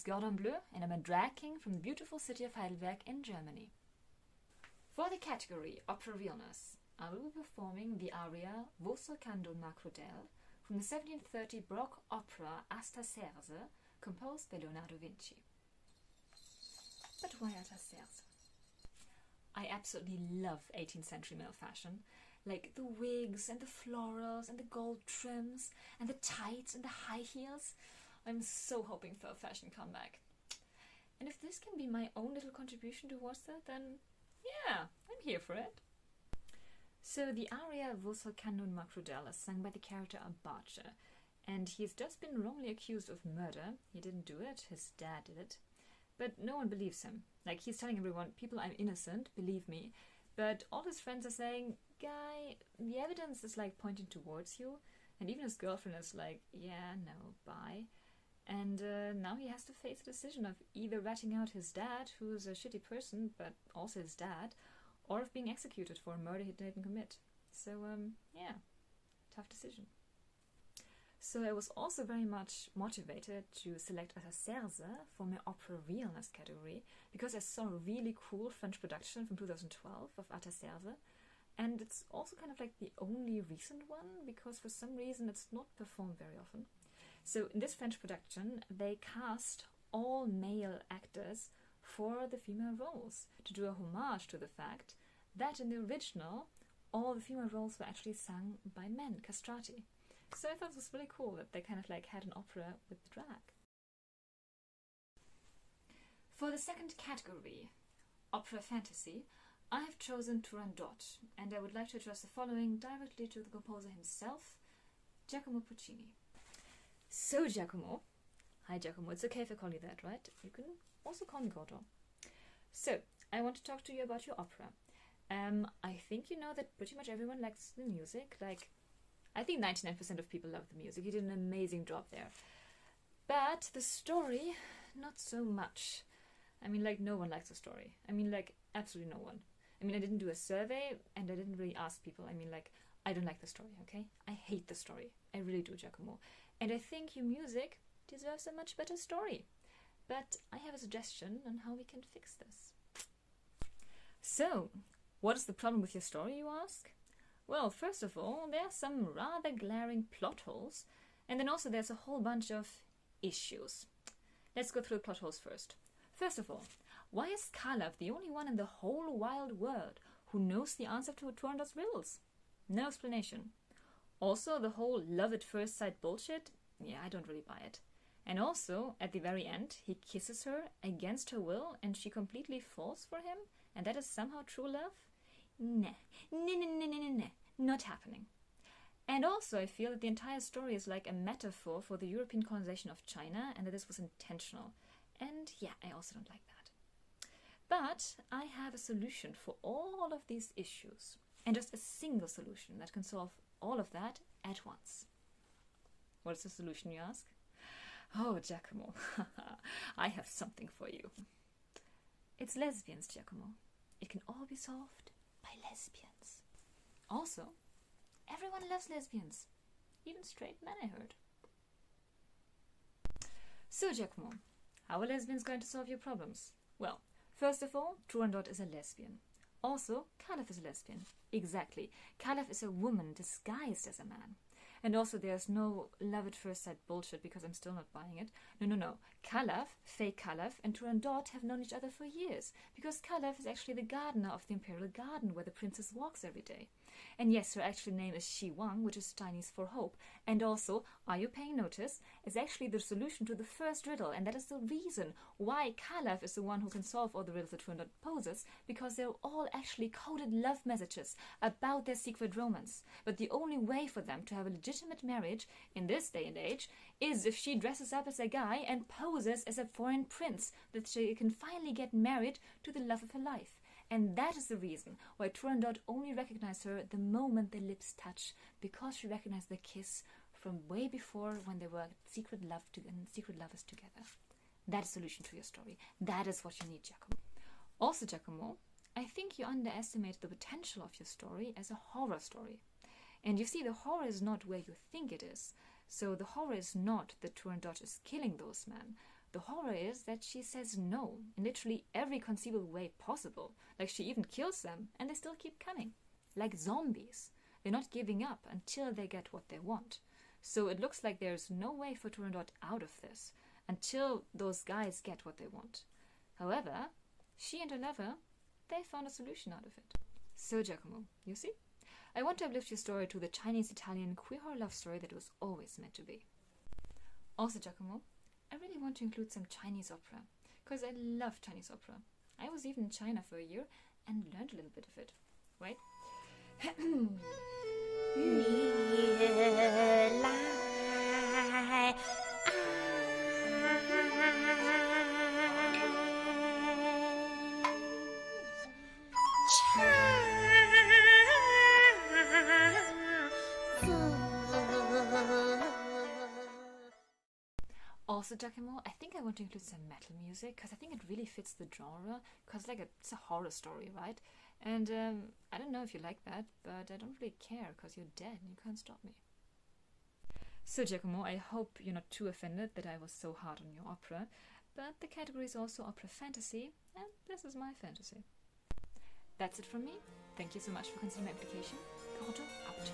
Cordon Bleu and I'm a drag king from the beautiful city of Heidelberg in Germany. For the category Opera Realness, I will be performing the aria Wo solcando ma crudele from the 1730 Baroque opera Artaserse, composed by Leonardo Vinci. But why Artaserse? I absolutely love 18th century male fashion, like the wigs and the florals and the gold trims and the tights and the high heels. I'm so hoping for a fashion comeback. And if this can be my own little contribution towards that, then yeah, I'm here for it. So the aria Wo solcando ma crudele is sung by the character Abace, and he's just been wrongly accused of murder. He didn't do it, his dad did it. But no one believes him. Like, he's telling everyone, people, I'm innocent, believe me. But all his friends are saying, guy, the evidence is like pointing towards you. And even his girlfriend is like, yeah, no, bye. And now he has to face the decision of either ratting out his dad, who's a shitty person, but also his dad, or of being executed for a murder he didn't commit. So, yeah, tough decision. So I was also very much motivated to select Artaserse for my Opera Realness category because I saw a really cool French production from 2012 of Artaserse, and it's also kind of like the only recent one because for some reason it's not performed very often. So in this French production they cast all male actors for the female roles to do a homage to the fact that in the original all the female roles were actually sung by men, castrati. So I thought it was really cool that they kind of like had an opera with drag. For the second category, opera fantasy, I have chosen Turandot, and I would like to address the following directly to the composer himself, Giacomo Puccini. So Giacomo, hi Giacomo, it's okay if I call you that, right? You can also call me Gordo. So, I want to talk to you about your opera. I think you know that pretty much everyone likes the music, like I think 99% of people love the music. You did an amazing job there. But the story, not so much. I mean, like, no one likes the story. I mean, like, absolutely no one. I mean, I didn't do a survey, and I didn't really ask people. I mean, like, I don't like the story, okay? I hate the story. I really do, Giacomo. And I think your music deserves a much better story. But I have a suggestion on how we can fix this. So, what is the problem with your story, you ask? Well, first of all, there are some rather glaring plot holes, and then also there's a whole bunch of issues. Let's go through the plot holes first. First of all, why is Kalev the only one in the whole wild world who knows the answer to Turandot's riddles? No explanation. Also, the whole love at first sight bullshit, yeah, I don't really buy it. And also, at the very end, he kisses her against her will and she completely falls for him, and that is somehow true love? Nah, not happening. And also I feel that the entire story is like a metaphor for the European colonization of China and that this was intentional. And yeah, I also don't like that. But I have a solution for all of these issues. And just a single solution that can solve all of that at once. What is the solution, you ask? Oh, Giacomo, I have something for you. It's lesbians, Giacomo. It can all be solved by lesbians. Also, everyone loves lesbians. Even straight men, I heard. So, Giacomo, how are lesbians going to solve your problems? Well, first of all, Turandot is a lesbian. Also, Kalev is a lesbian. Exactly. Kalev is a woman disguised as a man. And also there's no love at first sight bullshit because I'm still not buying it. No. Kalev, fake Kalev, and Turandot have known each other for years because Kalev is actually the gardener of the imperial garden where the princess walks every day. And yes, her actual name is Shi Wang, which is Chinese for hope. And also, are you paying notice, is actually the solution to the first riddle, and that is the reason why Kalev is the one who can solve all the riddles that Turandot poses, because they're all actually coded love messages about their secret romance. But the only way for them to have a legitimate marriage in this day and age is if she dresses up as a guy and poses as a foreign prince, that she can finally get married to the love of her life. And that is the reason why Turandot only recognized her the moment their lips touch, because she recognized the kiss from way before when they were secret lovers together. That is the solution to your story. That is what you need, Giacomo. Also, Giacomo, I think you underestimate the potential of your story as a horror story. And you see, the horror is not where you think it is. So the horror is not that Turandot is killing those men. The horror is that she says no in literally every conceivable way possible. Like, she even kills them, and they still keep coming. Like zombies. They're not giving up until they get what they want. So it looks like there's no way for Turandot out of this, until those guys get what they want. However, she and her lover, they found a solution out of it. So Giacomo, you see? I want to uplift your story to the Chinese-Italian queer horror love story that was always meant to be. Also, Giacomo, I really want to include some Chinese opera, because I love Chinese opera. I was even in China for a year and learned a little bit of it. Wait. Also, Giacomo, I think I want to include some metal music because I think it really fits the genre, because it's a horror story, right? And I don't know if you like that, but I don't really care because you're dead and you can't stop me. So, Giacomo, I hope you're not too offended that I was so hard on your opera, but the category is also opera fantasy, and this is my fantasy. That's it from me. Thank you so much for considering my application. Porto out.